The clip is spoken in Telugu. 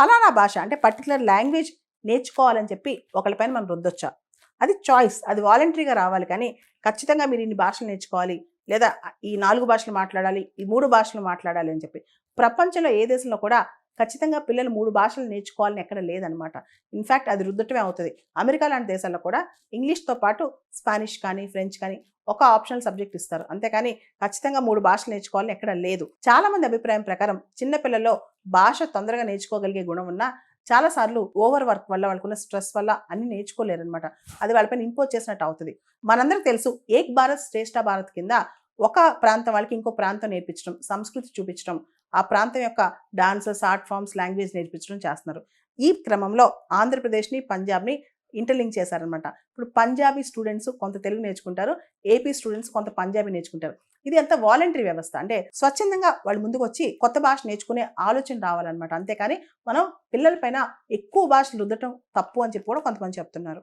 ఫలానా భాష అంటే పర్టికులర్ లాంగ్వేజ్ నేర్చుకోవాలని చెప్పి ఒకళ్ళపైన మనం రుద్దొచ్చా? అది చాయిస్. అది వాలంటరీగా రావాలి కానీ ఖచ్చితంగా మీరు ఇన్ని భాషలు నేర్చుకోవాలి, లేదా ఈ 4 భాషలు మాట్లాడాలి, ఈ 3 భాషలు మాట్లాడాలి అని చెప్పి. ప్రపంచంలో ఏ దేశంలో కూడా ఖచ్చితంగా పిల్లలు 3 భాషలు నేర్చుకోవాలని ఎక్కడ లేదనమాట. ఇన్‌ఫాక్ట్ అది రుద్దటమే అవుతది. అమెరికా లాంటి దేశాల్లో కూడా ఇంగ్లీష్‌తో పాటు స్పానిష్ కానీ, ఫ్రెంచ్ కానీ ఒక ఆప్షనల్ సబ్జెక్ట్ ఇస్తారు. అంతేకాని ఖచ్చితంగా 3 భాషలు నేర్చుకోవాలని ఎక్కడ లేదు. చాలామంది అభిప్రాయం ప్రకారం చిన్న పిల్లల్లో భాష తొందరగా నేర్చుకోగలిగే గుణం ఉన్నా చాలా సార్లు ఓవర్ వర్క్ వల్ల, వాళ్ళకున్న స్ట్రెస్ వల్ల అన్ని నేర్చుకోలేరనమాట. అది వాళ్ళపైన ఇంపోజ్ చేసినట్టు అవుతది. మనందరికి తెలుసు ఏక్ భారత్ శ్రేష్ఠ భారత్ కింద ఒక ప్రాంతం వాళ్ళకి ఇంకో ప్రాంతం నేర్పించడం, సంస్కృతి చూపించడం, ఆ ప్రాంతం యొక్క డాన్సెస్, ఆర్ట్ ఫార్మ్స్, లాంగ్వేజ్ నేర్పించడం చేస్తున్నారు. ఈ క్రమంలో ఆంధ్రప్రదేశ్‌ని, పంజాబ్‌ని ఇంటర్‌లింక్ చేశారనమాట. ఇప్పుడు పంజాబీ స్టూడెంట్స్ కొంత తెలుగు నేర్చుకుంటారు. ఏపీ స్టూడెంట్స్ కొంత పంజాబీ నేర్చుకుంటారు. ఇది అంతా వాలంటరీ వ్యవస్థ. అంటే స్వచ్ఛందంగా వాళ్ళు ముందుకొచ్చి కొత్త భాష నేర్చుకునే ఆలోచన రావాలనమాట. అంతేకాని మనం పిల్లల పైన ఎక్కువ భాషలు రుద్దటం తప్పు అని చెప్పి కూడా కొంతమంది చెప్తున్నారు.